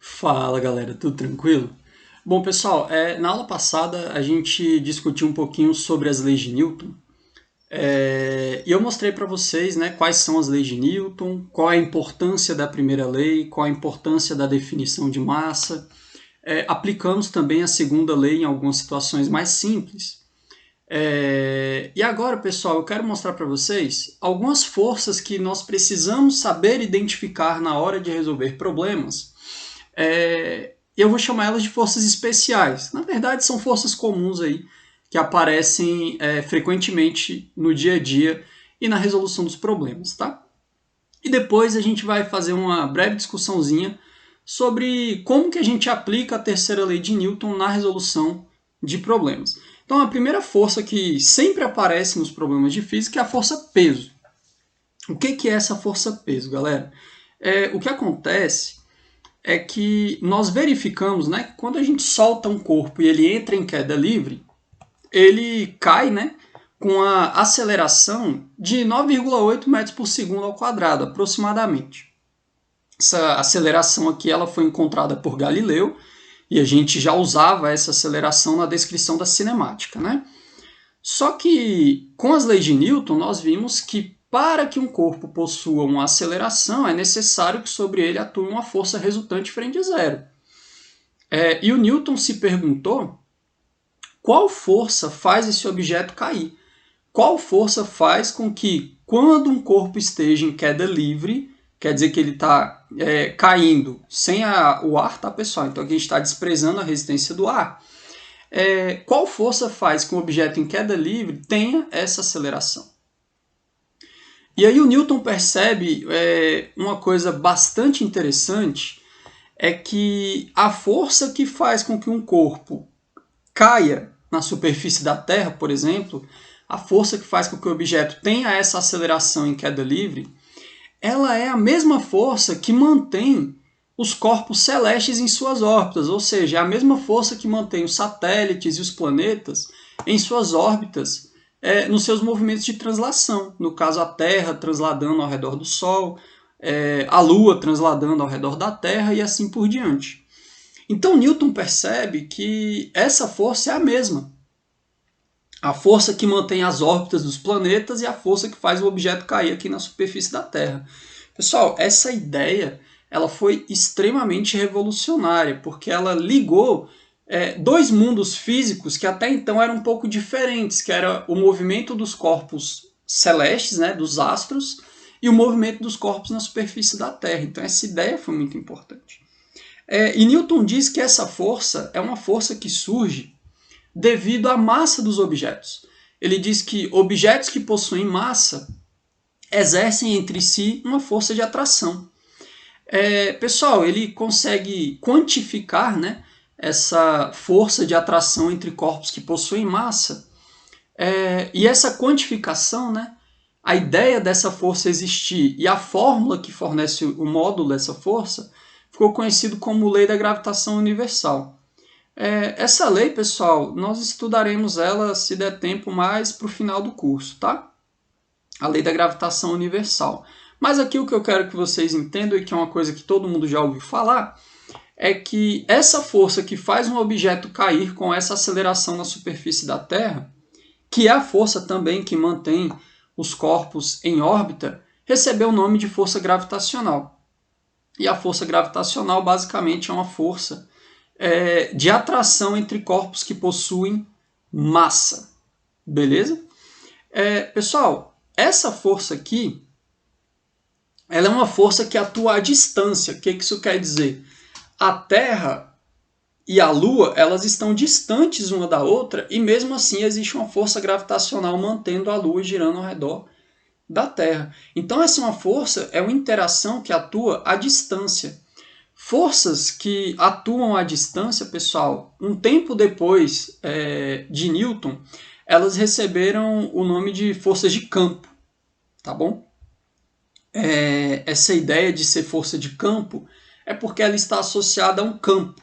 Fala galera, tudo tranquilo? Bom pessoal, na aula passada a gente discutiu um pouquinho sobre as leis de Newton e eu mostrei para vocês, né, quais são as leis de Newton, qual é a importância da primeira lei, qual a importância da definição de massa. Aplicamos também a segunda lei em algumas situações mais simples. E agora, pessoal, eu quero mostrar para vocês algumas forças que nós precisamos saber identificar na hora de resolver problemas. Eu vou chamar elas de forças especiais. Na verdade, são forças comuns aí que aparecem frequentemente no dia a dia e na resolução dos problemas, tá? E depois a gente vai fazer uma breve discussãozinha sobre como que a gente aplica a terceira lei de Newton na resolução de problemas. Então, a primeira força que sempre aparece nos problemas de física é a força peso. O que é essa força peso, galera? O que acontece é que nós verificamos, né, que quando a gente solta um corpo e ele entra em queda livre, ele cai, né, com a aceleração de 9,8 metros por segundo ao quadrado, aproximadamente. Essa aceleração aqui ela foi encontrada por Galileu e a gente já usava essa aceleração na descrição da cinemática, né? Só que com as leis de Newton nós vimos que para que um corpo possua uma aceleração, é necessário que sobre ele atue uma força resultante frente a zero. E o Newton se perguntou qual força faz esse objeto cair? Qual força faz com que, quando um corpo esteja em queda livre, quer dizer que ele está caindo sem o ar, tá, pessoal? Então aqui a gente está desprezando a resistência do ar. Qual força faz que um objeto em queda livre tenha essa aceleração? E aí o Newton percebe uma coisa bastante interessante, é que a força que faz com que um corpo caia na superfície da Terra, por exemplo, a força que faz com que o objeto tenha essa aceleração em queda livre, ela é a mesma força que mantém os corpos celestes em suas órbitas, ou seja, é a mesma força que mantém os satélites e os planetas em suas órbitas, nos seus movimentos de translação. No caso, a Terra transladando ao redor do Sol, a Lua transladando ao redor da Terra e assim por diante. Então, Newton percebe que essa força é a mesma. A força que mantém as órbitas dos planetas e a força que faz o objeto cair aqui na superfície da Terra. Pessoal, essa ideia ela foi extremamente revolucionária, porque ela ligou dois mundos físicos que até então eram um pouco diferentes, que era o movimento dos corpos celestes, né, dos astros, e o movimento dos corpos na superfície da Terra. Então essa ideia foi muito importante. E Newton diz que essa força é uma força que surge devido à massa dos objetos. Ele diz que objetos que possuem massa exercem entre si uma força de atração. Pessoal, ele consegue quantificar, né, essa força de atração entre corpos que possuem massa. E essa quantificação, né, a ideia dessa força existir e a fórmula que fornece o módulo dessa força ficou conhecido como lei da gravitação universal. Essa lei, pessoal, nós estudaremos ela, se der tempo, mais para o final do curso, tá? A lei da gravitação universal. Mas aqui o que eu quero que vocês entendam, e que é uma coisa que todo mundo já ouviu falar, é que essa força que faz um objeto cair com essa aceleração na superfície da Terra, que é a força também que mantém os corpos em órbita, recebeu o nome de força gravitacional. E a força gravitacional basicamente é uma força de atração entre corpos que possuem massa. Beleza? Pessoal, essa força aqui ela é uma força que atua à distância. O que isso quer dizer? A Terra e a Lua elas estão distantes uma da outra e mesmo assim existe uma força gravitacional mantendo a Lua girando ao redor da Terra. Então essa é uma força, é uma interação que atua à distância. Forças que atuam à distância, pessoal, um tempo depois de Newton, elas receberam o nome de forças de campo, tá bom? Essa ideia de ser força de campo é porque ela está associada a um campo,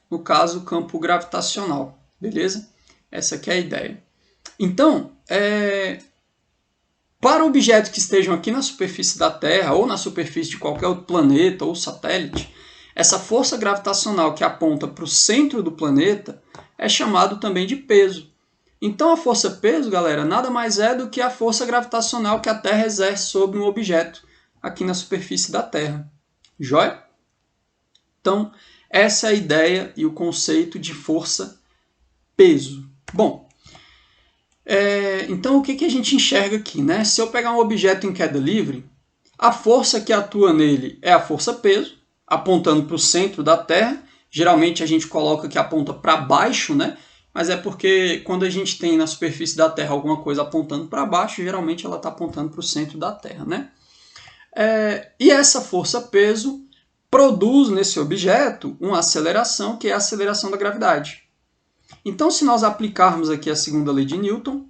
no caso, o campo gravitacional, beleza? Essa aqui é a ideia. Então, para objetos que estejam aqui na superfície da Terra ou na superfície de qualquer outro planeta ou satélite, essa força gravitacional que aponta para o centro do planeta é chamado também de peso. Então a força-peso, galera, nada mais é do que a força gravitacional que a Terra exerce sobre um objeto aqui na superfície da Terra. Joia? Então, essa é a ideia e o conceito de força-peso. Bom, então o que a gente enxerga aqui, né? Se eu pegar um objeto em queda livre, a força que atua nele é a força-peso, apontando para o centro da Terra. Geralmente a gente coloca que aponta para baixo, né? Mas é porque quando a gente tem na superfície da Terra alguma coisa apontando para baixo, geralmente ela está apontando para o centro da Terra, né? E essa força-peso produz nesse objeto uma aceleração, que é a aceleração da gravidade. Então, se nós aplicarmos aqui a segunda lei de Newton,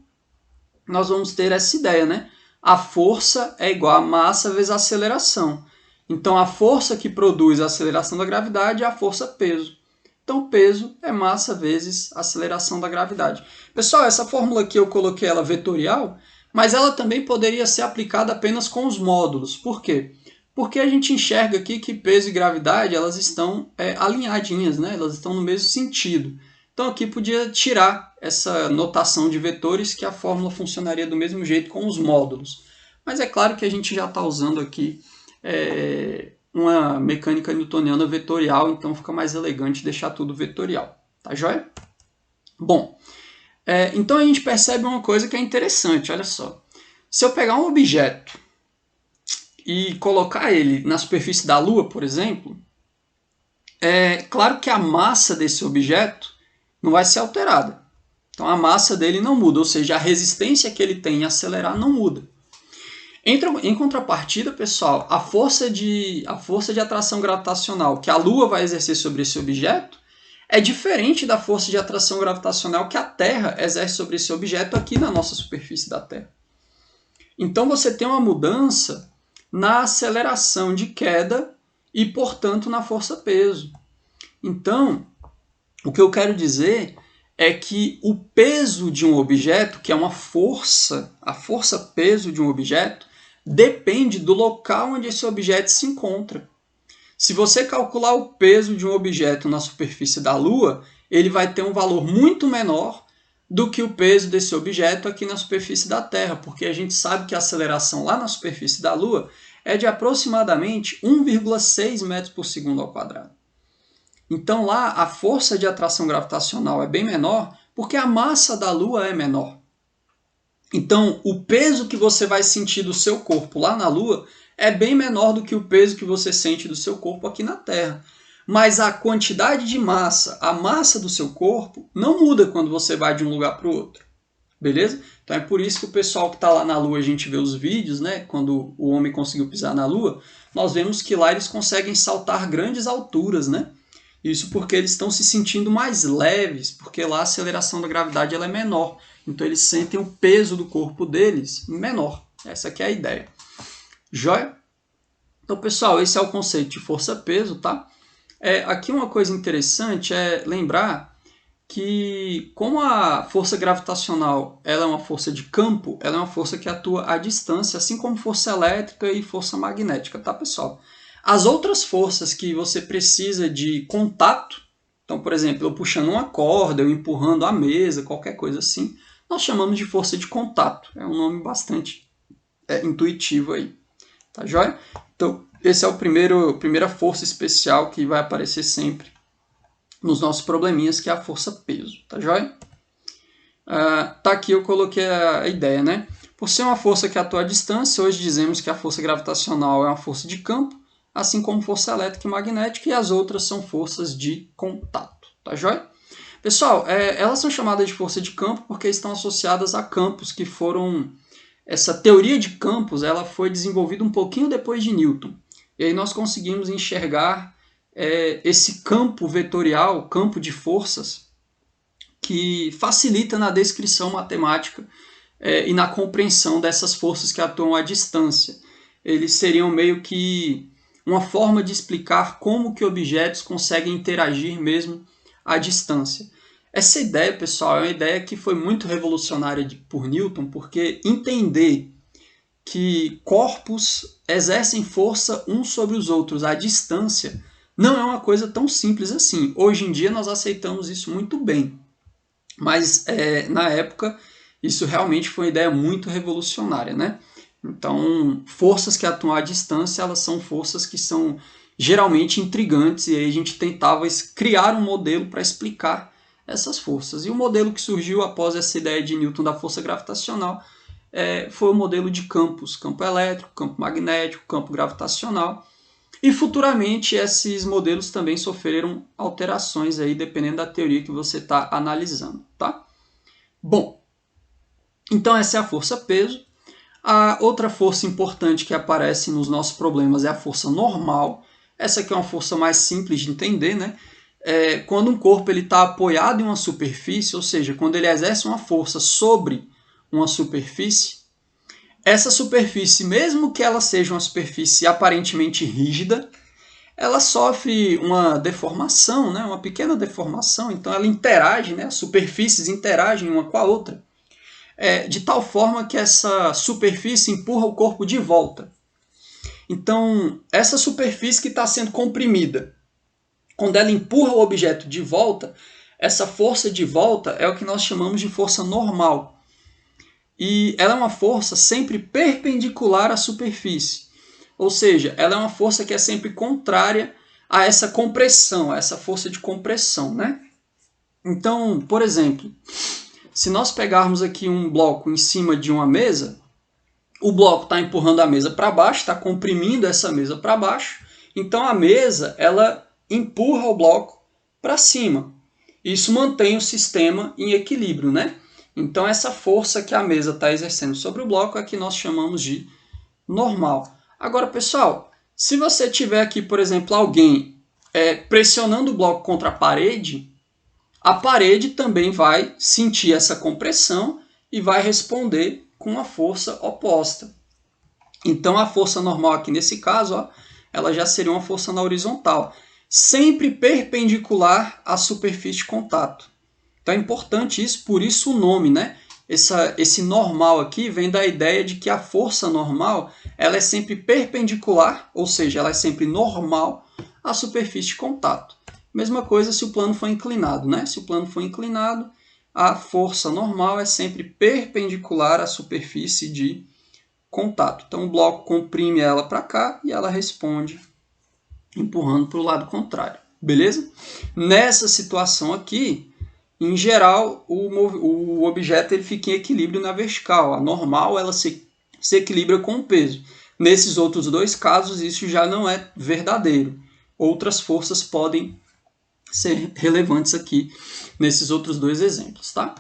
nós vamos ter essa ideia, né? A força é igual a massa vezes a aceleração. Então, a força que produz a aceleração da gravidade é a força-peso. Então, peso é massa vezes aceleração da gravidade. Pessoal, essa fórmula aqui eu coloquei ela vetorial, mas ela também poderia ser aplicada apenas com os módulos. Por quê? Porque a gente enxerga aqui que peso e gravidade elas estão alinhadinhas, né? Elas estão no mesmo sentido. Então aqui podia tirar essa notação de vetores que a fórmula funcionaria do mesmo jeito com os módulos. Mas é claro que a gente já está usando aqui uma mecânica newtoniana vetorial, então fica mais elegante deixar tudo vetorial. Tá joia? Bom, então a gente percebe uma coisa que é interessante, olha só. Se eu pegar um objeto e colocar ele na superfície da Lua, por exemplo, é claro que a massa desse objeto não vai ser alterada. Então a massa dele não muda, ou seja, a resistência que ele tem em acelerar não muda. Em contrapartida, pessoal, a força de atração gravitacional que a Lua vai exercer sobre esse objeto é diferente da força de atração gravitacional que a Terra exerce sobre esse objeto aqui na nossa superfície da Terra. Então você tem uma mudança na aceleração de queda e, portanto, na força-peso. Então, o que eu quero dizer é que o peso de um objeto, que é uma força, a força-peso de um objeto, depende do local onde esse objeto se encontra. Se você calcular o peso de um objeto na superfície da Lua, ele vai ter um valor muito menor do que o peso desse objeto aqui na superfície da Terra, porque a gente sabe que a aceleração lá na superfície da Lua é de aproximadamente 1,6 metros por segundo ao quadrado. Então lá a força de atração gravitacional é bem menor porque a massa da Lua é menor. Então o peso que você vai sentir do seu corpo lá na Lua é bem menor do que o peso que você sente do seu corpo aqui na Terra. Mas a quantidade de massa, a massa do seu corpo, não muda quando você vai de um lugar para o outro. Beleza? Então é por isso que o pessoal que está lá na Lua, a gente vê os vídeos, né? Quando o homem conseguiu pisar na Lua, nós vemos que lá eles conseguem saltar grandes alturas, né? Isso porque eles estão se sentindo mais leves, porque lá a aceleração da gravidade ela é menor. Então eles sentem o peso do corpo deles menor. Essa aqui é a ideia. Joia? Então, pessoal, esse é o conceito de força-peso, tá? Aqui uma coisa interessante é lembrar que, como a força gravitacional ela é uma força de campo, ela é uma força que atua à distância, assim como força elétrica e força magnética, tá, pessoal? As outras forças que você precisa de contato, então, por exemplo, eu puxando uma corda, eu empurrando a mesa, qualquer coisa assim, nós chamamos de força de contato. É um nome bastante intuitivo aí. Tá joia? Então, esse é a primeira força especial que vai aparecer sempre nos nossos probleminhas, que é a força-peso. Tá joia? Tá aqui eu coloquei a ideia, né? Por ser uma força que atua à distância, hoje dizemos que a força gravitacional é uma força de campo, assim como força elétrica e magnética, e as outras são forças de contato. Tá joia? Pessoal, elas são chamadas de força de campo porque estão associadas a campos que foram... Essa teoria de campos ela foi desenvolvida um pouquinho depois de Newton. E aí nós conseguimos enxergar esse campo vetorial, campo de forças, que facilita na descrição matemática e na compreensão dessas forças que atuam à distância. Eles seriam meio que uma forma de explicar como que objetos conseguem interagir mesmo à distância. Essa ideia, pessoal, é uma ideia que foi muito revolucionária por Newton, porque entender que corpos exercem força uns sobre os outros à distância não é uma coisa tão simples assim. Hoje em dia nós aceitamos isso muito bem, mas na época isso realmente foi uma ideia muito revolucionária, né? Então, forças que atuam à distância, elas são forças que são geralmente intrigantes, e aí a gente tentava criar um modelo para explicar essas forças. E o modelo que surgiu após essa ideia de Newton da força gravitacional foi o modelo de campos, campo elétrico, campo magnético, campo gravitacional. E futuramente esses modelos também sofreram alterações aí, dependendo da teoria que você está analisando, tá? Bom, então essa é a força-peso. A outra força importante que aparece nos nossos problemas é a força normal. Essa aqui é uma força mais simples de entender, né? Quando um corpo está apoiado em uma superfície, ou seja, quando ele exerce uma força sobre uma superfície, essa superfície, mesmo que ela seja uma superfície aparentemente rígida, ela sofre uma deformação, né? Uma pequena deformação, então ela interage, né? As superfícies interagem uma com a outra, de tal forma que essa superfície empurra o corpo de volta. Então, essa superfície que está sendo comprimida, quando ela empurra o objeto de volta, essa força de volta é o que nós chamamos de força normal. E ela é uma força sempre perpendicular à superfície. Ou seja, ela é uma força que é sempre contrária a essa compressão, a essa força de compressão, né? Então, por exemplo, se nós pegarmos aqui um bloco em cima de uma mesa, o bloco está empurrando a mesa para baixo, está comprimindo essa mesa para baixo, então a mesa ela empurra o bloco para cima. Isso mantém o sistema em equilíbrio, né? Então essa força que a mesa está exercendo sobre o bloco é que nós chamamos de normal. Agora, pessoal, se você tiver aqui, por exemplo, alguém pressionando o bloco contra a parede também vai sentir essa compressão e vai responder com uma força oposta. Então a força normal aqui nesse caso, ó, ela já seria uma força na horizontal, sempre perpendicular à superfície de contato. Então é importante isso, por isso o nome, né? Esse normal aqui vem da ideia de que a força normal ela é sempre perpendicular, ou seja, ela é sempre normal à superfície de contato. Mesma coisa se o plano for inclinado, né? Se o plano for inclinado, a força normal é sempre perpendicular à superfície de contato. Então o bloco comprime ela para cá e ela responde empurrando para o lado contrário. Beleza? Nessa situação aqui, em geral, o objeto ele fica em equilíbrio na vertical. A normal ela se equilibra com o peso. Nesses outros dois casos, isso já não é verdadeiro. Outras forças podem ser relevantes aqui nesses outros dois exemplos, tá?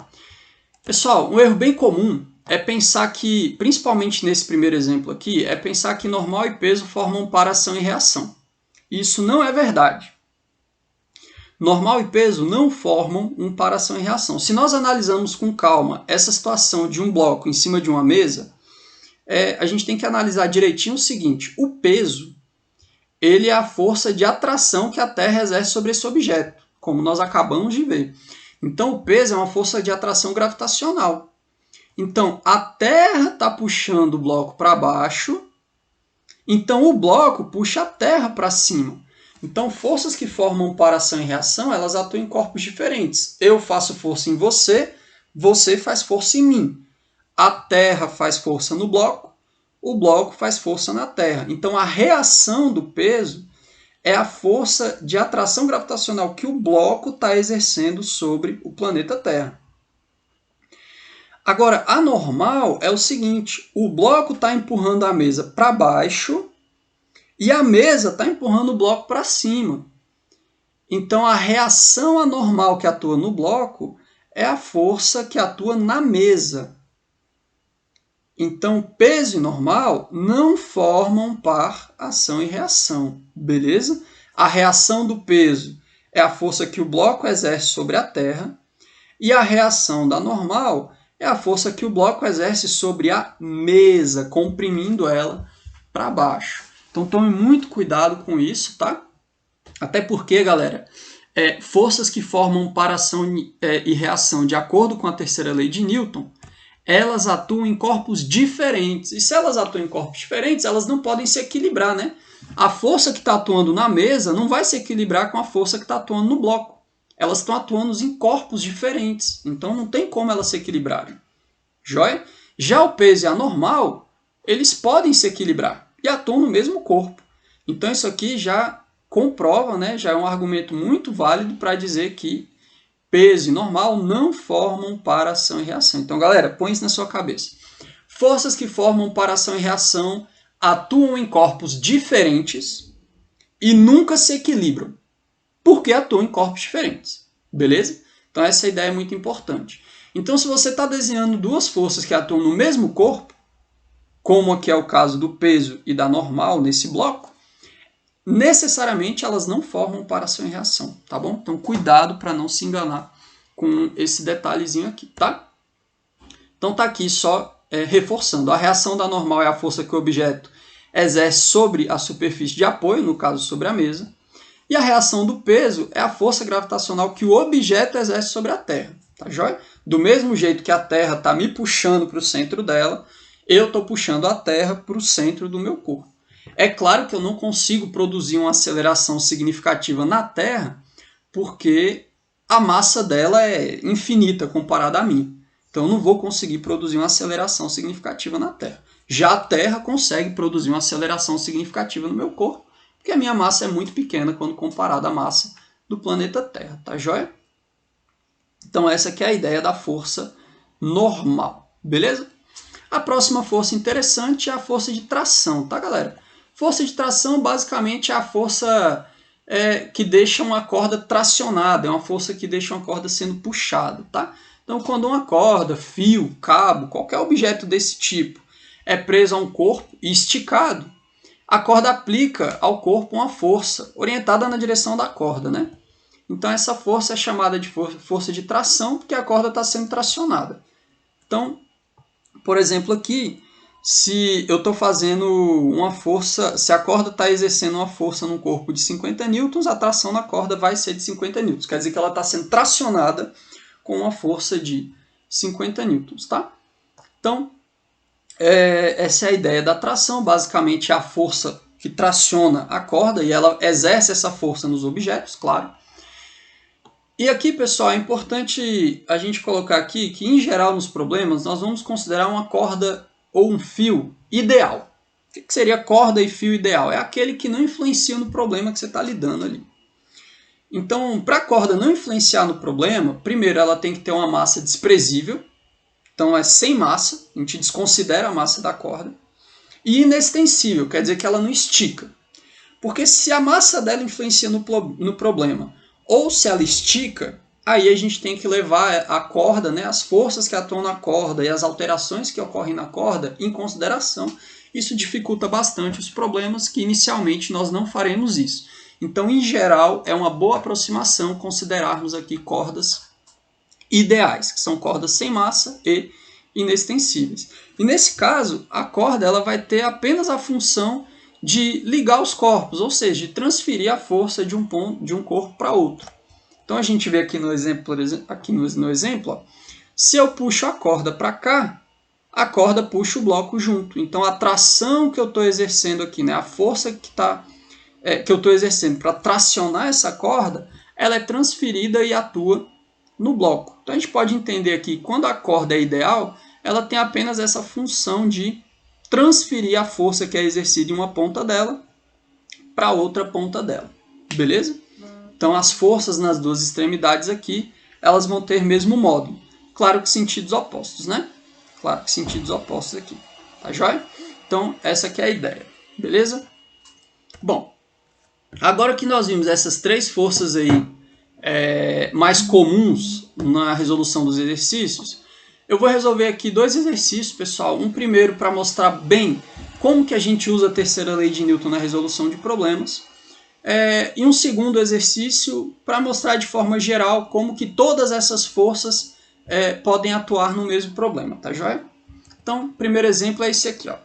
Pessoal, um erro bem comum é pensar que, principalmente nesse primeiro exemplo aqui, é pensar que normal e peso formam par ação e reação. Isso não é verdade. Normal e peso não formam um par ação e reação. Se nós analisarmos com calma essa situação de um bloco em cima de uma mesa, a gente tem que analisar direitinho o seguinte: o peso ele é a força de atração que a Terra exerce sobre esse objeto, como nós acabamos de ver. Então, o peso é uma força de atração gravitacional. Então, a Terra está puxando o bloco para baixo, então o bloco puxa a Terra para cima. Então, forças que formam par ação e reação, elas atuam em corpos diferentes. Eu faço força em você, você faz força em mim. A Terra faz força no bloco, o bloco faz força na Terra. Então, a reação do peso é a força de atração gravitacional que o bloco está exercendo sobre o planeta Terra. Agora, a normal é o seguinte: o bloco está empurrando a mesa para baixo e a mesa está empurrando o bloco para cima. Então, a reação anormal que atua no bloco é a força que atua na mesa. Então, peso e normal não formam par ação e reação, beleza? A reação do peso é a força que o bloco exerce sobre a Terra e a reação da normal é a força que o bloco exerce sobre a mesa, comprimindo ela para baixo. Então, tome muito cuidado com isso, tá? Até porque, galera, forças que formam par ação e reação de acordo com a terceira lei de Newton, elas atuam em corpos diferentes. E se elas atuam em corpos diferentes, elas não podem se equilibrar, né? A força que está atuando na mesa não vai se equilibrar com a força que está atuando no bloco. Elas estão atuando em corpos diferentes, então não tem como elas se equilibrarem. Joia? Já o peso e a normal, eles podem se equilibrar e atuam no mesmo corpo. Então isso aqui já comprova, né, já é um argumento muito válido para dizer que peso e normal não formam para ação e reação. Então, galera, põe isso na sua cabeça. Forças que formam para ação e reação atuam em corpos diferentes e nunca se equilibram, porque atuam em corpos diferentes. Beleza? Então essa ideia é muito importante. Então se você está desenhando duas forças que atuam no mesmo corpo, como aqui é o caso do peso e da normal nesse bloco, necessariamente elas não formam para ação e reação, tá bom? Então cuidado para não se enganar com esse detalhezinho aqui, tá? Então tá aqui só reforçando. A reação da normal é a força que o objeto exerce sobre a superfície de apoio, no caso sobre a mesa. E a reação do peso é a força gravitacional que o objeto exerce sobre a Terra. Tá joia? Do mesmo jeito que a Terra está me puxando para o centro dela, eu estou puxando a Terra para o centro do meu corpo. É claro que eu não consigo produzir uma aceleração significativa na Terra, porque a massa dela é infinita comparada a mim. Então eu não vou conseguir produzir uma aceleração significativa na Terra. Já a Terra consegue produzir uma aceleração significativa no meu corpo, porque a minha massa é muito pequena quando comparada à massa do planeta Terra, tá joia? Então essa aqui é a ideia da força normal, beleza? A próxima força interessante é a força de tração, tá, galera? Força de tração basicamente é a força que deixa uma corda tracionada, é uma força que deixa uma corda sendo puxada, tá? Então quando uma corda, fio, cabo, qualquer objeto desse tipo é preso a um corpo e esticado, a corda aplica ao corpo uma força orientada na direção da corda, né? Então essa força é chamada de força de tração, porque a corda está sendo tracionada. Então, por exemplo aqui, se eu estou fazendo uma força, se a corda está exercendo uma força num corpo de 50 newtons, a tração na corda vai ser de 50 newtons. Quer dizer que ela está sendo tracionada com uma força de 50 newtons, tá? Então, essa é a ideia da tração, basicamente é a força que traciona a corda e ela exerce essa força nos objetos, claro. E aqui, pessoal, é importante a gente colocar aqui que, em geral, nos problemas, nós vamos considerar uma corda ou um fio ideal. O que seria corda e fio ideal? É aquele que não influencia no problema que você está lidando ali. Então, para a corda não influenciar no problema, primeiro ela tem que ter uma massa desprezível. Então é sem massa, a gente desconsidera a massa da corda. E inextensível, quer dizer que ela não estica. Porque se a massa dela influencia no problema, ou se ela estica, aí a gente tem que levar a corda, né, as forças que atuam na corda e as alterações que ocorrem na corda em consideração. Isso dificulta bastante os problemas, que inicialmente nós não faremos isso. Então, em geral, é uma boa aproximação considerarmos aqui cordas ideais, que são cordas sem massa e inextensíveis. E nesse caso, a corda ela vai ter apenas a função de ligar os corpos, ou seja, de transferir a força de um corpo para outro. Então a gente vê aqui no exemplo, ó, se eu puxo a corda para cá, a corda puxa o bloco junto. Então a tração que eu estou exercendo aqui, né, a força que eu estou exercendo para tracionar essa corda, ela é transferida e atua no bloco. Então a gente pode entender aqui que quando a corda é ideal, ela tem apenas essa função de transferir a força que é exercida em uma ponta dela para outra ponta dela. Beleza? Então as forças nas duas extremidades aqui, elas vão ter mesmo módulo. Claro que sentidos opostos, né? Claro que sentidos opostos aqui. Tá joia? Então essa aqui é a ideia. Beleza? Bom, agora que nós vimos essas três forças aí mais comuns na resolução dos exercícios, eu vou resolver aqui dois exercícios, pessoal. Um primeiro para mostrar bem como que a gente usa a terceira lei de Newton na resolução de problemas. E um segundo exercício para mostrar de forma geral como que todas essas forças podem atuar no mesmo problema, tá joia? Então, o primeiro exemplo é esse aqui, ó.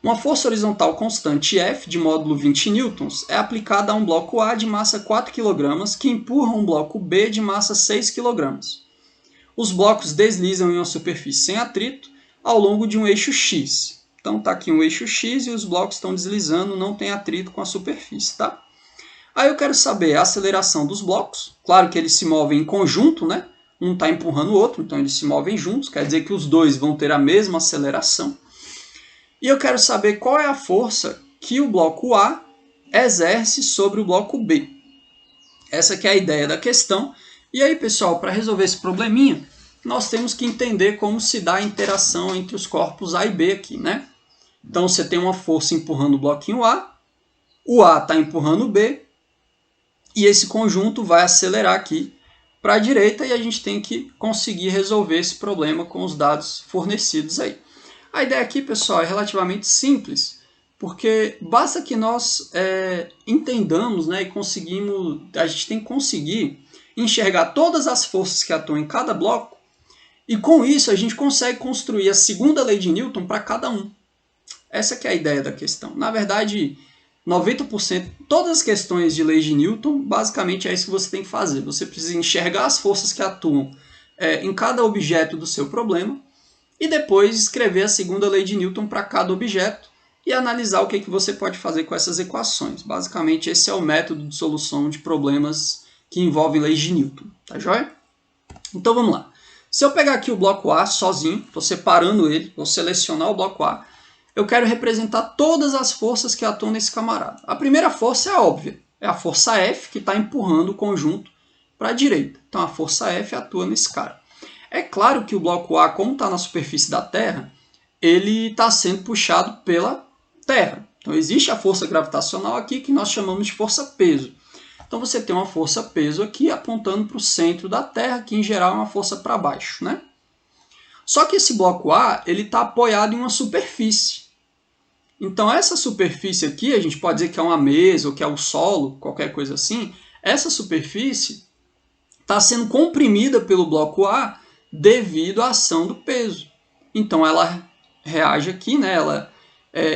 Uma força horizontal constante F, de módulo 20 newtons, é aplicada a um bloco A de massa 4 kg, que empurra um bloco B de massa 6 kg. Os blocos deslizam em uma superfície sem atrito ao longo de um eixo X. Então está aqui um eixo X e os blocos estão deslizando, não tem atrito com a superfície, tá? Aí eu quero saber a aceleração dos blocos. Claro que eles se movem em conjunto, né? Um está empurrando o outro, então eles se movem juntos, quer dizer que os dois vão ter a mesma aceleração. E eu quero saber qual é a força que o bloco A exerce sobre o bloco B. Essa que é a ideia da questão. E aí, pessoal, para resolver esse probleminha, nós temos que entender como se dá a interação entre os corpos A e B aqui, né? Então, você tem uma força empurrando o bloquinho A, o A está empurrando o B, e esse conjunto vai acelerar aqui para a direita e a gente tem que conseguir resolver esse problema com os dados fornecidos aí. A ideia aqui, pessoal, é relativamente simples, porque basta que nós entendamos, né, e a gente tem que conseguir enxergar todas as forças que atuam em cada bloco, e com isso a gente consegue construir a segunda lei de Newton para cada um. Essa que é a ideia da questão. Na verdade, 90%, todas as questões de leis de Newton, basicamente é isso que você tem que fazer. Você precisa enxergar as forças que atuam em cada objeto do seu problema e depois escrever a segunda lei de Newton para cada objeto e analisar o que você pode fazer com essas equações. Basicamente, esse é o método de solução de problemas que envolvem leis de Newton. Tá joia? Então, vamos lá. Se eu pegar aqui o bloco A sozinho, estou separando ele, vou selecionar o bloco A, eu quero representar todas as forças que atuam nesse camarada. A primeira força é óbvia, é a força F que está empurrando o conjunto para a direita. Então a força F atua nesse cara. É claro que o bloco A, como está na superfície da Terra, ele está sendo puxado pela Terra. Então existe a força gravitacional aqui que nós chamamos de força-peso. Então você tem uma força-peso aqui apontando para o centro da Terra, que em geral é uma força para baixo, né? Só que esse bloco A ele está apoiado em uma superfície. Então essa superfície aqui, a gente pode dizer que é uma mesa ou que é o solo, qualquer coisa assim. Essa superfície está sendo comprimida pelo bloco A devido à ação do peso. Então ela reage aqui, né? Ela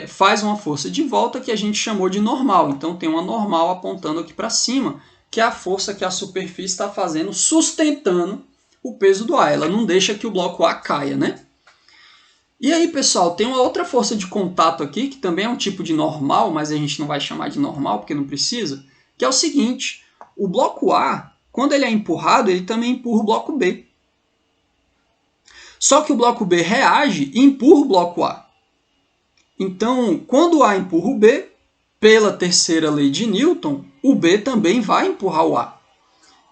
faz uma força de volta que a gente chamou de normal. Então tem uma normal apontando aqui para cima, que é a força que a superfície está fazendo, sustentando o peso do A. Ela não deixa que o bloco A caia, né? E aí, pessoal, tem uma outra força de contato aqui, que também é um tipo de normal, mas a gente não vai chamar de normal porque não precisa, que é o seguinte: o bloco A, quando ele é empurrado, ele também empurra o bloco B. Só que o bloco B reage e empurra o bloco A. Então, quando o A empurra o B, pela terceira lei de Newton, o B também vai empurrar o A.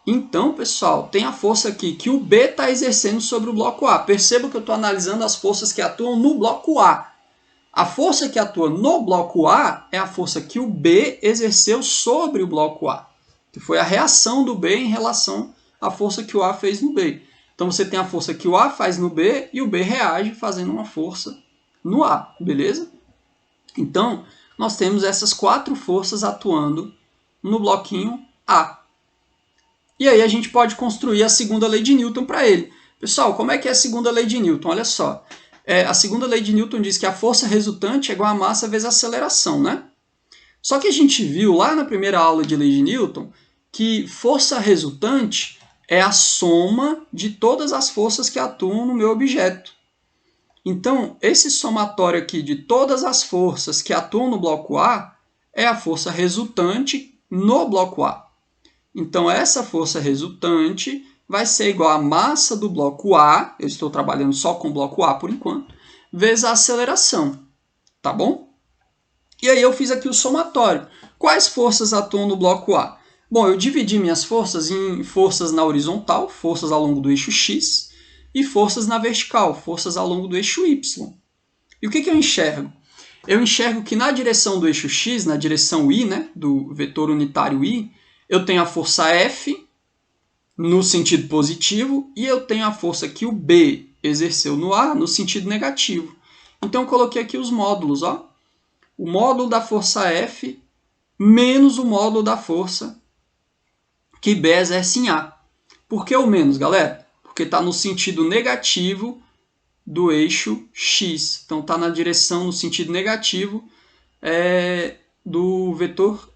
Então, pessoal, tem a força aqui que o B está exercendo sobre o bloco A. Perceba que eu estou analisando as forças que atuam no bloco A. A força que atua no bloco A é a força que o B exerceu sobre o bloco A, que foi a reação do B em relação à força que o A fez no B. Então, você tem a força que o A faz no B e o B reage fazendo uma força no A, beleza? Então, nós temos essas 4 forças atuando no bloquinho A. E aí a gente pode construir a segunda lei de Newton para ele. Pessoal, como é que é a segunda lei de Newton? Olha só. A segunda lei de Newton diz que a força resultante é igual a massa vezes a aceleração, né? Só que a gente viu lá na primeira aula de lei de Newton que força resultante é a soma de todas as forças que atuam no meu objeto. Então, esse somatório aqui de todas as forças que atuam no bloco A é a força resultante no bloco A. Então, essa força resultante vai ser igual à massa do bloco A, eu estou trabalhando só com o bloco A por enquanto, vezes a aceleração, tá bom? E aí eu fiz aqui o somatório. Quais forças atuam no bloco A? Bom, eu dividi minhas forças em forças na horizontal, forças ao longo do eixo X, e forças na vertical, forças ao longo do eixo Y. E o que eu enxergo? Eu enxergo que na direção do eixo X, na direção Y, né, do vetor unitário Y, eu tenho a força F no sentido positivo e eu tenho a força que o B exerceu no A no sentido negativo. Então eu coloquei aqui os módulos, ó. O módulo da força F menos o módulo da força que B exerce em A. Por que o menos, galera? Porque está no sentido negativo do eixo X. Então está na direção, no sentido negativo do vetor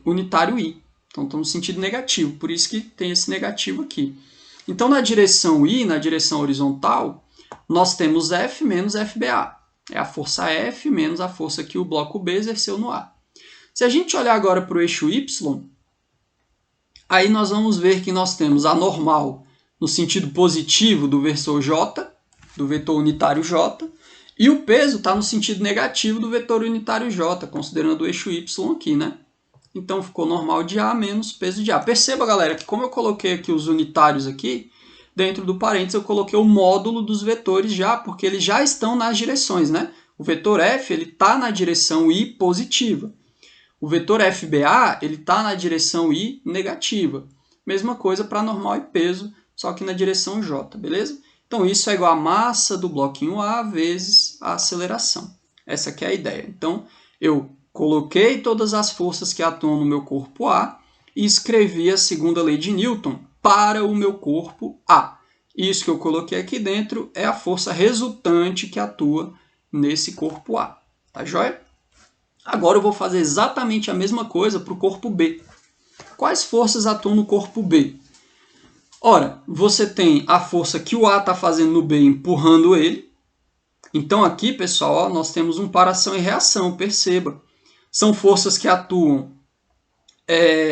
unitário Y. Então está no sentido negativo, por isso que tem esse negativo aqui. Então na direção Y, na direção horizontal, nós temos F menos FBA. É a força F menos a força que o bloco B exerceu no A. Se a gente olhar agora para o eixo Y, aí nós vamos ver que nós temos a normal no sentido positivo do vetor J, do vetor unitário J, e o peso está no sentido negativo do vetor unitário J, considerando o eixo Y aqui, né? Então ficou normal de A menos peso de A. Perceba, galera, que como eu coloquei aqui os unitários aqui, dentro do parênteses eu coloquei o módulo dos vetores já, porque eles já estão nas direções, né? O vetor F está na direção I positiva. O vetor FBA está na direção I negativa. Mesma coisa para normal e peso, só que na direção J, beleza? Então isso é igual a massa do bloquinho A vezes a aceleração. Essa aqui é a ideia. Então eu coloquei todas as forças que atuam no meu corpo A e escrevi a segunda lei de Newton para o meu corpo A. Isso que eu coloquei aqui dentro é a força resultante que atua nesse corpo A. Tá joia? Agora eu vou fazer exatamente a mesma coisa para o corpo B. Quais forças atuam no corpo B? Ora, você tem a força que o A está fazendo no B empurrando ele. Então aqui, pessoal, ó, nós temos um par ação e reação, perceba. São forças que atuam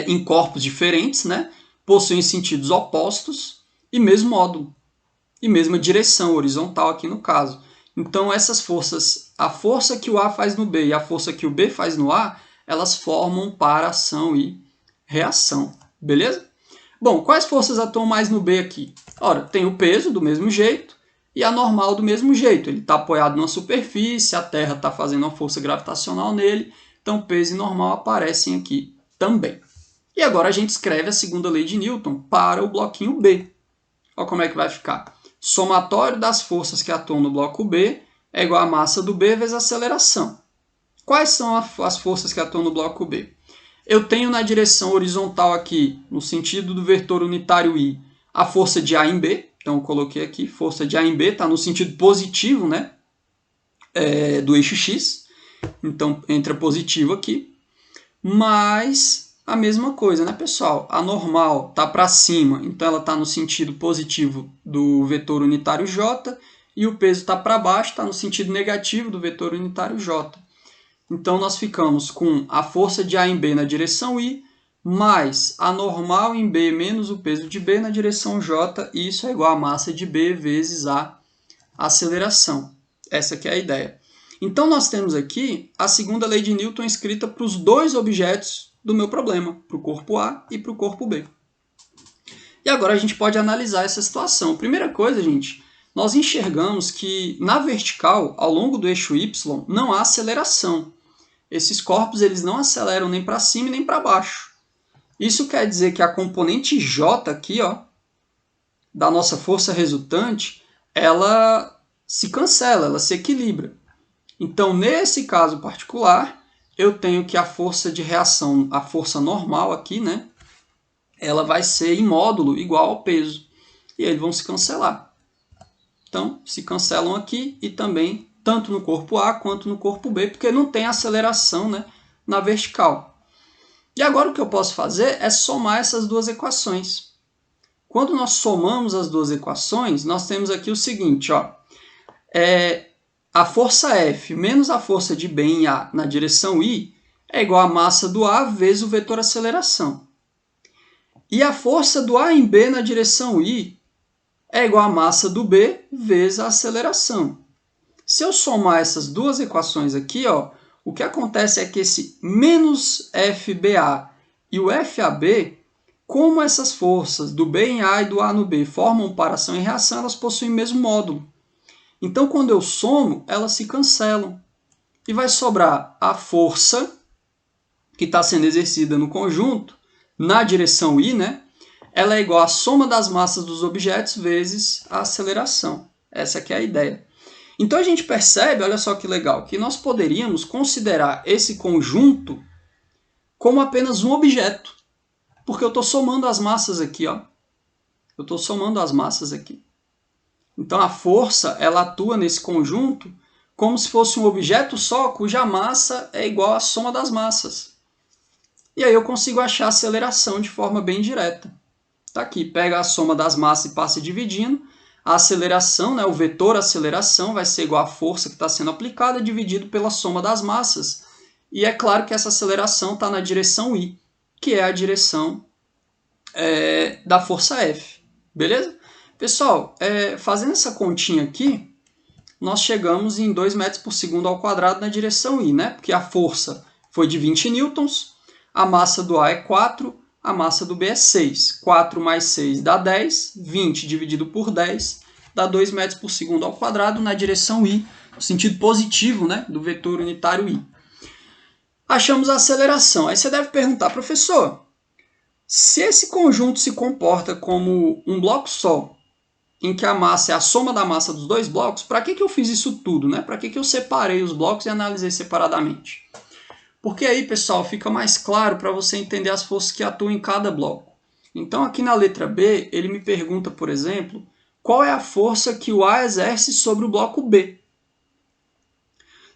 em corpos diferentes, né? Possuem sentidos opostos e mesmo módulo, e mesma direção horizontal aqui no caso. Então essas forças, a força que o A faz no B e a força que o B faz no A, elas formam par ação e reação, beleza? Bom, quais forças atuam mais no B aqui? Ora, tem o peso do mesmo jeito e a normal do mesmo jeito. Ele está apoiado numa superfície, a Terra está fazendo uma força gravitacional nele, então peso e normal aparecem aqui também. E agora a gente escreve a segunda lei de Newton para o bloquinho B. Olha como é que vai ficar. Somatório das forças que atuam no bloco B é igual a massa do B vezes a aceleração. Quais são as forças que atuam no bloco B? Eu tenho na direção horizontal aqui, no sentido do vetor unitário I, a força de A em B. Então eu coloquei aqui, força de A em B, está no sentido positivo, né? Do eixo X. Então entra positivo aqui. Mas a mesma coisa, né, pessoal? A normal está para cima, então ela está no sentido positivo do vetor unitário J, e o peso está para baixo, está no sentido negativo do vetor unitário J. Então nós ficamos com a força de A em B na direção I, mais a normal em B menos o peso de B na direção J, e isso é igual a massa de B vezes a aceleração. Essa aqui é a ideia. Então nós temos aqui a segunda lei de Newton escrita para os dois objetos do meu problema, para o corpo A e para o corpo B. E agora a gente pode analisar essa situação. Primeira coisa, gente, nós enxergamos que na vertical, ao longo do eixo Y, não há aceleração. Esses corpos eles não aceleram nem para cima nem para baixo. Isso quer dizer que a componente J aqui, ó, da nossa força resultante, ela se cancela, ela se equilibra. Então, nesse caso particular, eu tenho que a força de reação, a força normal aqui, né, ela vai ser em módulo igual ao peso. E eles vão se cancelar. Então, se cancelam aqui e também tanto no corpo A quanto no corpo B, porque não tem aceleração, né, na vertical. E agora o que eu posso fazer é somar essas duas equações. Quando nós somamos as duas equações, nós temos aqui o seguinte, ó, a força F menos a força de B em A na direção I é igual a massa do A vezes o vetor aceleração. E a força do A em B na direção I é igual a massa do B vezes a aceleração. Se eu somar essas duas equações aqui, ó, o que acontece é que esse menos FBA e o FAB, como essas forças do B em A e do A no B formam par ação e reação, elas possuem o mesmo módulo. Então, quando eu somo, elas se cancelam. E vai sobrar a força que está sendo exercida no conjunto, na direção I, né? Ela é igual à soma das massas dos objetos vezes a aceleração. Essa aqui é a ideia. Então, a gente percebe, olha só que legal, que nós poderíamos considerar esse conjunto como apenas um objeto. Porque eu estou somando as massas aqui, ó. Eu estou somando as massas aqui. Então, a força ela atua nesse conjunto como se fosse um objeto só, cuja massa é igual à soma das massas. E aí eu consigo achar a aceleração de forma bem direta. Tá aqui, pega a soma das massas e passa dividindo. A aceleração, né, o vetor aceleração vai ser igual à força que está sendo aplicada dividido pela soma das massas. E é claro que essa aceleração está na direção I, que é a direção da força F. Beleza? Pessoal, fazendo essa continha aqui, nós chegamos em 2 metros por segundo ao quadrado na direção I, né? Porque a força foi de 20 newtons, a massa do A é 4, a massa do B é 6. 4 mais 6 dá 10, 20 dividido por 10 dá 2 metros por segundo ao quadrado na direção I, no sentido positivo, né, do vetor unitário I. Achamos a aceleração. Aí você deve perguntar, professor, se esse conjunto se comporta como um bloco só, em que a massa é a soma da massa dos dois blocos, para que eu fiz isso tudo, né? Para que eu separei os blocos e analisei separadamente? Porque aí, pessoal, fica mais claro para você entender as forças que atuam em cada bloco. Então, aqui na letra B, ele me pergunta, por exemplo, qual é a força que o A exerce sobre o bloco B.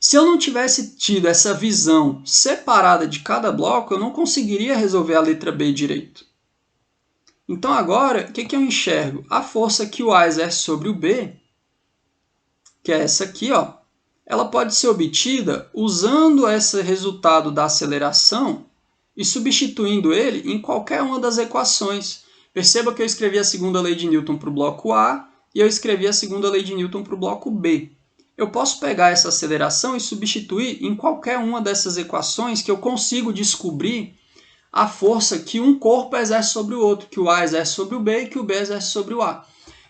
Se eu não tivesse tido essa visão separada de cada bloco, eu não conseguiria resolver a letra B direito. Então, agora, o que eu enxergo? A força que o A exerce sobre o B, que é essa aqui, ó, ela pode ser obtida usando esse resultado da aceleração e substituindo ele em qualquer uma das equações. Perceba que eu escrevi a segunda lei de Newton para o bloco A e eu escrevi a segunda lei de Newton para o bloco B. Eu posso pegar essa aceleração e substituir em qualquer uma dessas equações que eu consigo descobrir a força que um corpo exerce sobre o outro, que o A exerce sobre o B e que o B exerce sobre o A.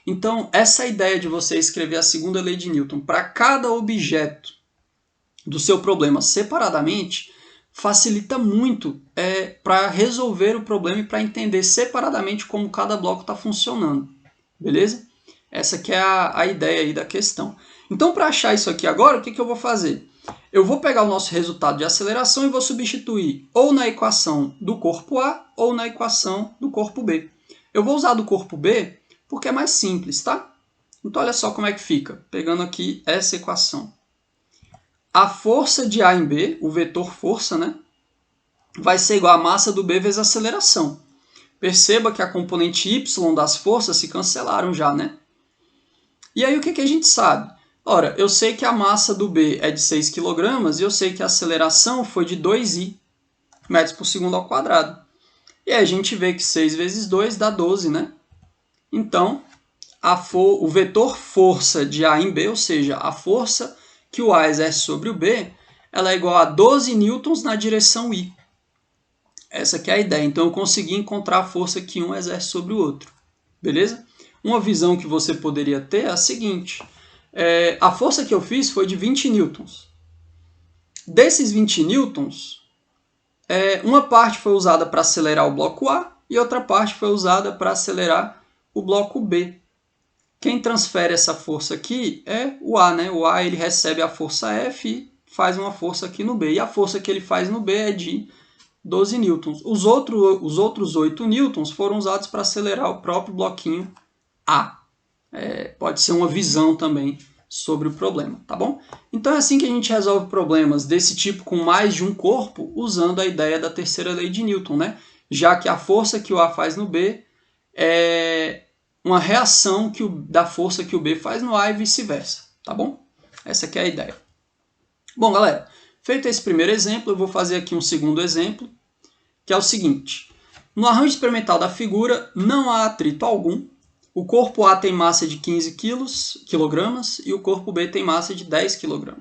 Então, essa ideia de você escrever a segunda lei de Newton para cada objeto do seu problema separadamente facilita muito para resolver o problema e para entender separadamente como cada bloco está funcionando. Beleza? Essa que é a ideia aí da questão. Então, para achar isso aqui agora, o que eu vou fazer? Eu vou pegar o nosso resultado de aceleração e vou substituir ou na equação do corpo A ou na equação do corpo B. Eu vou usar do corpo B porque é mais simples, tá? Então, olha só como é que fica, pegando aqui essa equação. A força de A em B, o vetor força, né, vai ser igual a massa do B vezes a aceleração. Perceba que a componente Y das forças se cancelaram já, né? E aí, o que a gente sabe? Ora, eu sei que a massa do B é de 6 kg e eu sei que a aceleração foi de 2i metros por segundo ao quadrado. E aí a gente vê que 6 vezes 2 dá 12, né? Então, o vetor força de A em B, ou seja, a força que o A exerce sobre o B, ela é igual a 12 newtons na direção I. Essa que é a ideia. Então, eu consegui encontrar a força que um exerce sobre o outro. Beleza? Uma visão que você poderia ter é a seguinte. A força que eu fiz foi de 20 newtons. Desses 20 newtons, uma parte foi usada para acelerar o bloco A e outra parte foi usada para acelerar o bloco B. Quem transfere essa força aqui é o A, né? O A ele recebe a força F e faz uma força aqui no B. E a força que ele faz no B é de 12 newtons. Os outros 8 newtons foram usados para acelerar o próprio bloquinho A. Pode ser uma visão também sobre o problema, tá bom? Então é assim que a gente resolve problemas desse tipo com mais de um corpo, usando a ideia da terceira lei de Newton, né? Já que a força que o A faz no B é uma reação da força que o B faz no A e vice-versa, tá bom? Essa aqui é a ideia. Bom, galera, feito esse primeiro exemplo, eu vou fazer aqui um segundo exemplo, que é o seguinte. No arranjo experimental da figura, não há atrito algum. O corpo A tem massa de 15 kg e o corpo B tem massa de 10 kg.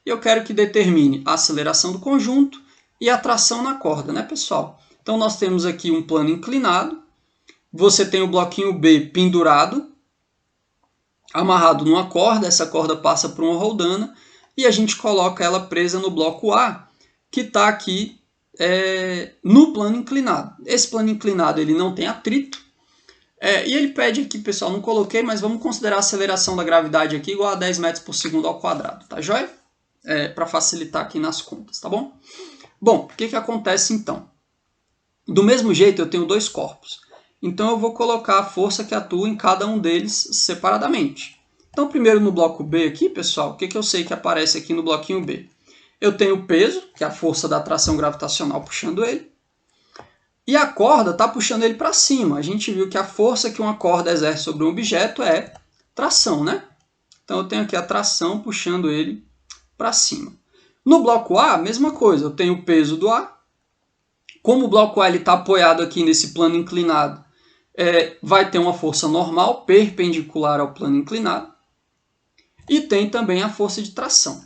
Eu quero que determine a aceleração do conjunto e a tração na corda, né, pessoal? Então, nós temos aqui um plano inclinado. Você tem o bloquinho B pendurado, amarrado numa corda. Essa corda passa por uma roldana e a gente coloca ela presa no bloco A, que está aqui no plano inclinado. Esse plano inclinado ele não tem atrito. E ele pede aqui, pessoal, não coloquei, mas vamos considerar a aceleração da gravidade aqui igual a 10 metros por segundo ao quadrado, tá joia? Para facilitar aqui nas contas, tá bom? Bom, o que acontece então? Do mesmo jeito, eu tenho dois corpos. Então, eu vou colocar a força que atua em cada um deles separadamente. Então, primeiro no bloco B aqui, pessoal, o que eu sei que aparece aqui no bloquinho B? Eu tenho o peso, que é a força da atração gravitacional puxando ele. E a corda está puxando ele para cima. A gente viu que a força que uma corda exerce sobre um objeto é tração, né? Então eu tenho aqui a tração puxando ele para cima. No bloco A, mesma coisa, eu tenho o peso do A. Como o bloco A está apoiado aqui nesse plano inclinado, vai ter uma força normal perpendicular ao plano inclinado. E tem também a força de tração.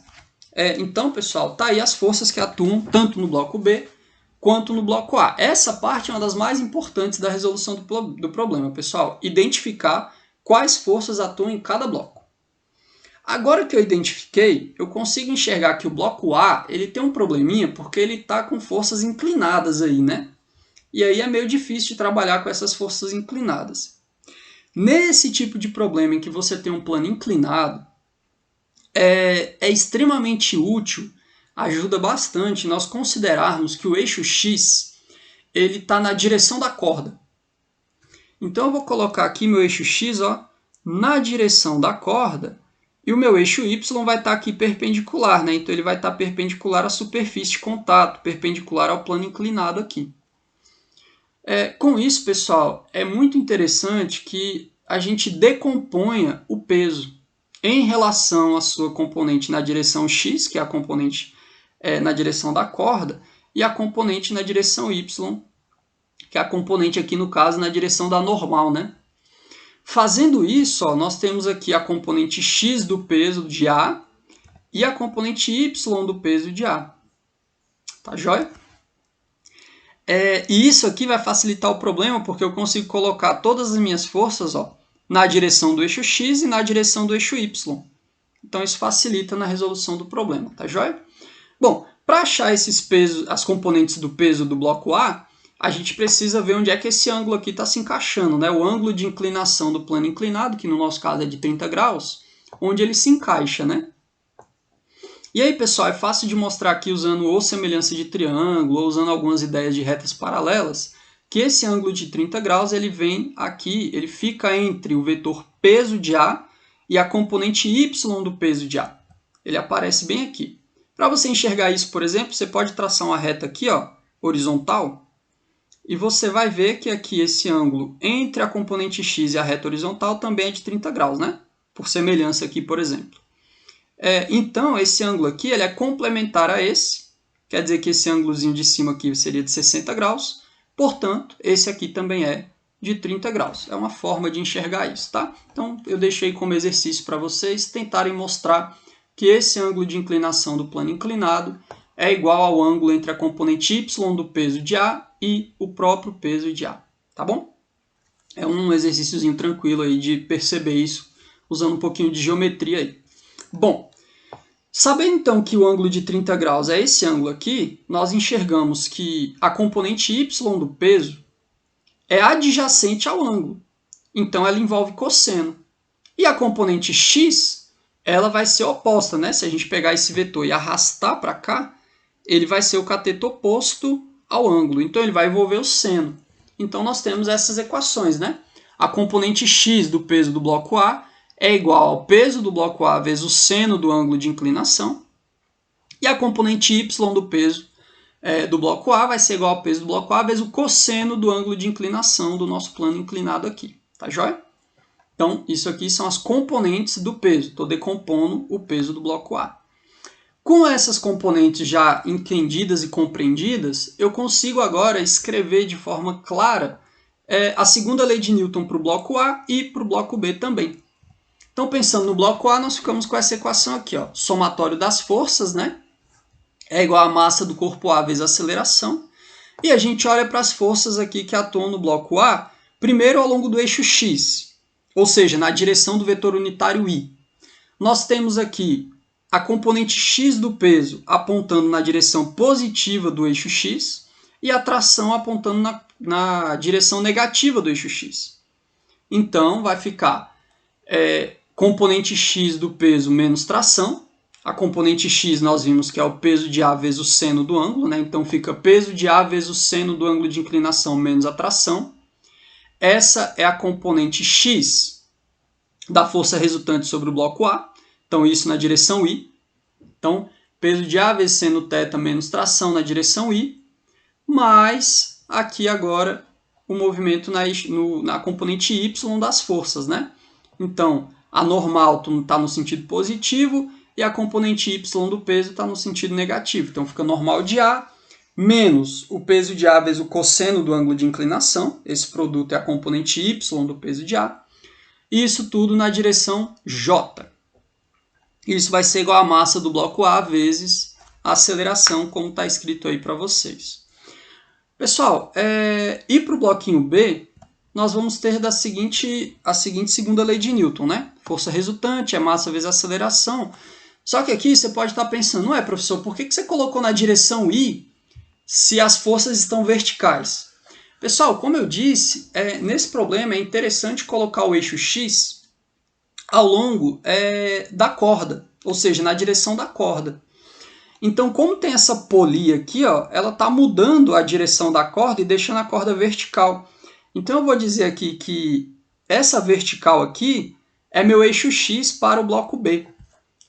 Então, pessoal, tá aí as forças que atuam tanto no bloco B quanto no bloco A. Essa parte é uma das mais importantes da resolução do problema, pessoal. Identificar quais forças atuam em cada bloco. Agora que eu identifiquei, eu consigo enxergar que o bloco A ele tem um probleminha porque ele está com forças inclinadas aí, né? E aí é meio difícil de trabalhar com essas forças inclinadas. Nesse tipo de problema em que você tem um plano inclinado, é extremamente útil, ajuda bastante nós considerarmos que o eixo X ele está na direção da corda. Então eu vou colocar aqui meu eixo X na direção da corda e o meu eixo Y vai estar aqui perpendicular, né? Então ele vai estar perpendicular à superfície de contato, perpendicular ao plano inclinado aqui. Com isso, pessoal, é muito interessante que a gente decomponha o peso em relação à sua componente na direção X, que é a componente na direção da corda, e a componente na direção Y, que é a componente aqui, no caso, na direção da normal, né? Fazendo isso, nós temos aqui a componente X do peso de A e a componente Y do peso de A. Tá joia? E isso aqui vai facilitar o problema, porque eu consigo colocar todas as minhas forças na direção do eixo X e na direção do eixo Y. Então isso facilita na resolução do problema, tá joia? Bom, para achar esses pesos, as componentes do peso do bloco A, a gente precisa ver onde é que esse ângulo aqui está se encaixando, né? O ângulo de inclinação do plano inclinado, que no nosso caso é de 30 graus, onde ele se encaixa, né? E aí, pessoal, é fácil de mostrar aqui usando ou semelhança de triângulo, ou usando algumas ideias de retas paralelas, que esse ângulo de 30 graus, ele vem aqui, ele fica entre o vetor peso de A e a componente Y do peso de A. Ele aparece bem aqui. Para você enxergar isso, por exemplo, você pode traçar uma reta aqui, horizontal, e você vai ver que aqui esse ângulo entre a componente X e a reta horizontal também é de 30 graus, né? Por semelhança aqui, por exemplo. Então, esse ângulo aqui ele é complementar a esse, quer dizer que esse ângulozinho de cima aqui seria de 60 graus, portanto, esse aqui também é de 30 graus. É uma forma de enxergar isso, tá? Então, eu deixei como exercício para vocês tentarem mostrar que esse ângulo de inclinação do plano inclinado é igual ao ângulo entre a componente Y do peso de A e o próprio peso de A, tá bom? É um exercíciozinho tranquilo aí de perceber isso, usando um pouquinho de geometria aí. Bom, sabendo então que o ângulo de 30 graus é esse ângulo aqui, nós enxergamos que a componente Y do peso é adjacente ao ângulo. Então ela envolve cosseno. E a componente X, ela vai ser oposta, né? Se a gente pegar esse vetor e arrastar para cá, ele vai ser o cateto oposto ao ângulo. Então ele vai envolver o seno. Então nós temos essas equações, né? A componente X do peso do bloco A é igual ao peso do bloco A vezes o seno do ângulo de inclinação. E a componente Y do peso do bloco A vai ser igual ao peso do bloco A vezes o cosseno do ângulo de inclinação do nosso plano inclinado aqui. Tá joia? Então, isso aqui são as componentes do peso. Estou decompondo o peso do bloco A. Com essas componentes já entendidas e compreendidas, eu consigo agora escrever de forma clara a segunda lei de Newton para o bloco A e para o bloco B também. Então, pensando no bloco A, nós ficamos com essa equação aqui, somatório das forças, né? É igual a massa do corpo A vezes a aceleração. E a gente olha para as forças aqui que atuam no bloco A, primeiro ao longo do eixo X, ou seja, na direção do vetor unitário I. Nós temos aqui a componente X do peso apontando na direção positiva do eixo X e a tração apontando na direção negativa do eixo X. Então, vai ficar componente X do peso menos tração. A componente X nós vimos que é o peso de A vezes o seno do ângulo, né? Então fica peso de A vezes o seno do ângulo de inclinação menos a tração. Essa é a componente X da força resultante sobre o bloco A. Então isso na direção I. Então peso de A vezes seno θ menos tração na direção I. Mais aqui agora o movimento na componente Y das forças, né? Então A normal está no sentido positivo e a componente y do peso está no sentido negativo. Então fica normal de A menos o peso de A vezes o cosseno do ângulo de inclinação. Esse produto é a componente y do peso de A. E isso tudo na direção J. Isso vai ser igual a massa do bloco A vezes a aceleração, como está escrito aí para vocês. Pessoal, e para o bloquinho B, nós vamos ter a seguinte segunda lei de Newton, né? Força resultante é massa vezes aceleração. Só que aqui você pode estar pensando, ué, professor, por que você colocou na direção I se as forças estão verticais? Pessoal, como eu disse, nesse problema é interessante colocar o eixo X ao longo da corda, ou seja, na direção da corda. Então, como tem essa polia aqui, ó, ela está mudando a direção da corda e deixando a corda vertical. Então, eu vou dizer aqui que essa vertical aqui é meu eixo X para o bloco B.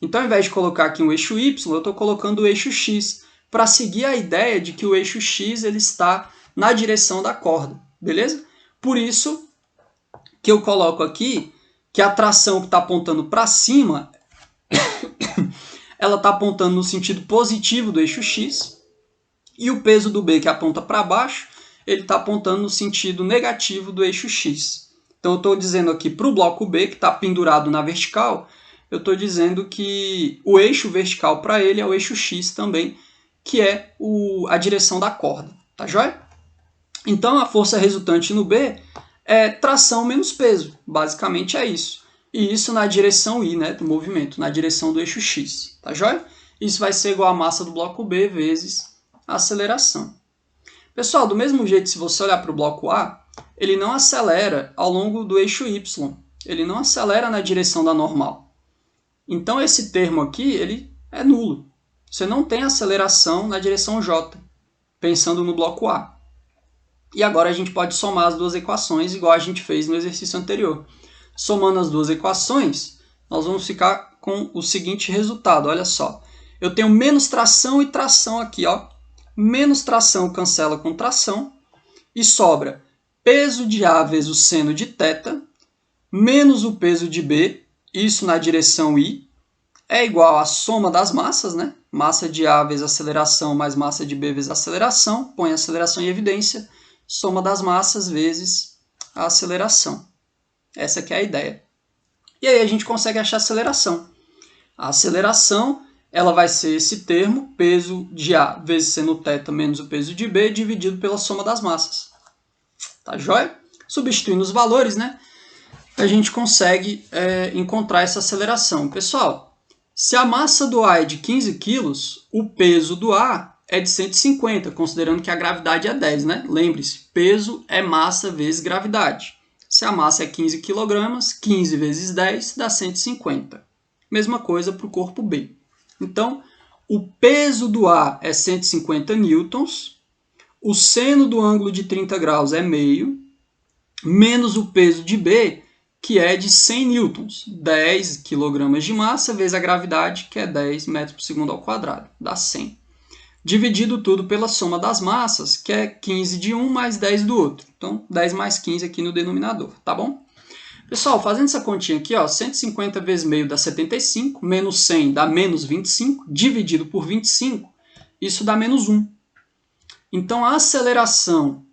Então, ao invés de colocar aqui um eixo Y, eu estou colocando o eixo X para seguir a ideia de que o eixo X ele está na direção da corda, beleza? Por isso que eu coloco aqui que a tração que está apontando para cima ela está apontando no sentido positivo do eixo X, e o peso do B, que aponta para baixo, ele está apontando no sentido negativo do eixo X. Então, eu estou dizendo aqui para o bloco B, que está pendurado na vertical, eu estou dizendo que o eixo vertical para ele é o eixo X também, que é a direção da corda. Tá joia? Então, a força resultante no B é tração menos peso. Basicamente é isso. E isso na direção I, né, do movimento, na direção do eixo X, tá joia? Isso vai ser igual a massa do bloco B vezes a aceleração. Pessoal, do mesmo jeito, se você olhar para o bloco A, ele não acelera ao longo do eixo Y, ele não acelera na direção da normal. Então, esse termo aqui, ele é nulo. Você não tem aceleração na direção J, pensando no bloco A. E agora a gente pode somar as duas equações, igual a gente fez no exercício anterior. Somando as duas equações, nós vamos ficar com o seguinte resultado. Olha só, eu tenho menos tração e tração aqui, ó. Menos tração cancela com tração e sobra peso de A vezes o seno de θ menos o peso de B, isso na direção I, é igual à soma das massas, né? Massa de A vezes aceleração mais massa de B vezes aceleração. Põe a aceleração em evidência, soma das massas vezes a aceleração. Essa que é a ideia. E aí a gente consegue achar a aceleração. A aceleração ela vai ser esse termo, peso de A vezes seno θ menos o peso de B, dividido pela soma das massas. Tá joia? Substituindo os valores, né? A gente consegue encontrar essa aceleração. Pessoal, se a massa do A é de 15 kg, o peso do A é de 150, considerando que a gravidade é 10, né? Lembre-se, peso é massa vezes gravidade. Se a massa é 15 kg, 15 vezes 10 dá 150. Mesma coisa para o corpo B. Então, o peso do A é 150 newtons, o seno do ângulo de 30 graus é meio, menos o peso de B, que é de 100 newtons, 10 kg de massa, vezes a gravidade, que é 10 metros por segundo ao quadrado, dá 100. Dividido tudo pela soma das massas, que é 15 de um mais 10 do outro. Então, 10 mais 15 aqui no denominador, tá bom? Pessoal, fazendo essa continha aqui, ó, 150 vezes meio dá 75, menos 100 dá menos 25, dividido por 25, isso dá menos 1. Então, a aceleração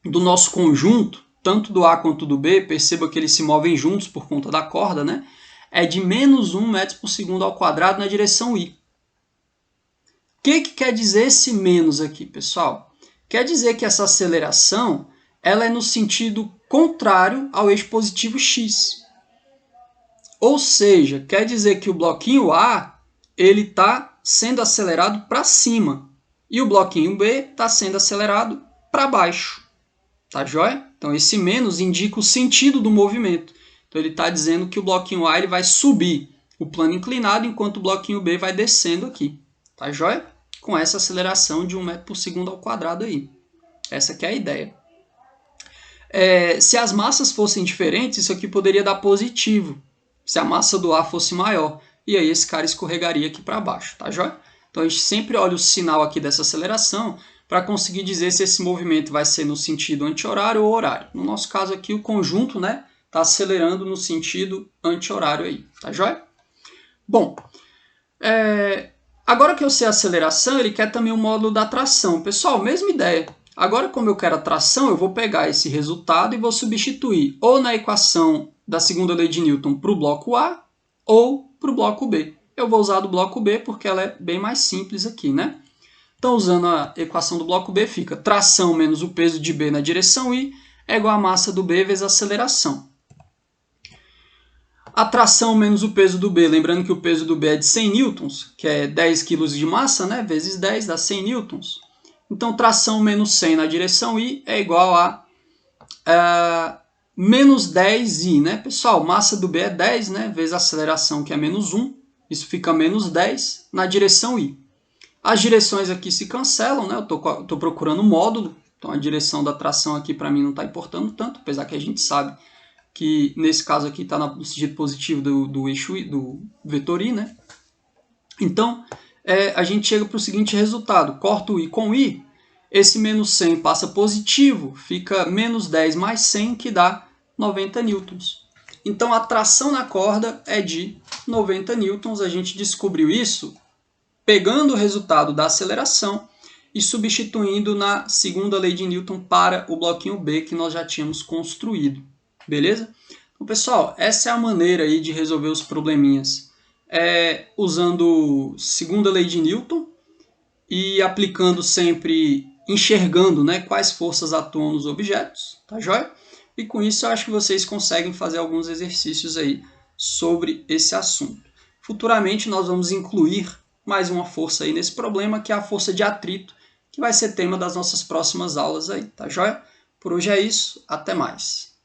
do nosso conjunto, tanto do A quanto do B, perceba que eles se movem juntos por conta da corda, né? É de menos 1 metro por segundo ao quadrado na direção I. O que quer dizer esse menos aqui, pessoal? Quer dizer que essa aceleração ela é no sentido contrário ao eixo positivo X. Ou seja, quer dizer que o bloquinho A ele está sendo acelerado para cima e o bloquinho B está sendo acelerado para baixo. Tá joia? Então, esse menos indica o sentido do movimento. Então, ele está dizendo que o bloquinho A ele vai subir o plano inclinado, enquanto o bloquinho B vai descendo aqui. Tá joia? Com essa aceleração de 1 metro por segundo ao quadrado aí. Essa que é a ideia. Se as massas fossem diferentes, isso aqui poderia dar positivo. Se a massa do A fosse maior. E aí esse cara escorregaria aqui para baixo. Tá joia? Então, a gente sempre olha o sinal aqui dessa aceleração para conseguir dizer se esse movimento vai ser no sentido anti-horário ou horário. No nosso caso aqui, o conjunto, né, está acelerando no sentido anti-horário aí, tá joia? Bom, agora que eu sei a aceleração, ele quer também o módulo da tração. Pessoal, mesma ideia. Agora, como eu quero a tração, eu vou pegar esse resultado e vou substituir ou na equação da segunda lei de Newton para o bloco A ou para o bloco B. Eu vou usar do bloco B porque ela é bem mais simples aqui, né? Então, usando a equação do bloco B, fica tração menos o peso de B na direção I é igual a massa do B vezes a aceleração. A tração menos o peso do B, lembrando que o peso do B é de 100 newtons, que é 10 kg de massa, né? Vezes 10 dá 100 newtons. Então, tração menos 100 na direção I é igual a menos 10I, né? Pessoal, massa do B é 10, né? Vezes a aceleração, que é menos 1. Isso fica menos 10 na direção I. As direções aqui se cancelam, né? Eu estou procurando módulo. Então, a direção da tração aqui para mim não está importando tanto, apesar que a gente sabe que nesse caso aqui está no sentido positivo do eixo I, do vetor I, né? Então, a gente chega para o seguinte resultado. Corta o I com I, esse menos 100 passa positivo, fica menos 10 mais 100, que dá 90 newtons. Então, a tração na corda é de 90 newtons. A gente descobriu isso pegando o resultado da aceleração e substituindo na segunda lei de Newton para o bloquinho B que nós já tínhamos construído. Beleza? Então, pessoal, essa é a maneira aí de resolver os probleminhas. Usando segunda lei de Newton e aplicando sempre, enxergando, né, quais forças atuam nos objetos, tá joia? E com isso eu acho que vocês conseguem fazer alguns exercícios aí sobre esse assunto. Futuramente nós vamos incluir mais uma força aí nesse problema, que é a força de atrito, que vai ser tema das nossas próximas aulas aí, tá joia? Por hoje é isso, até mais.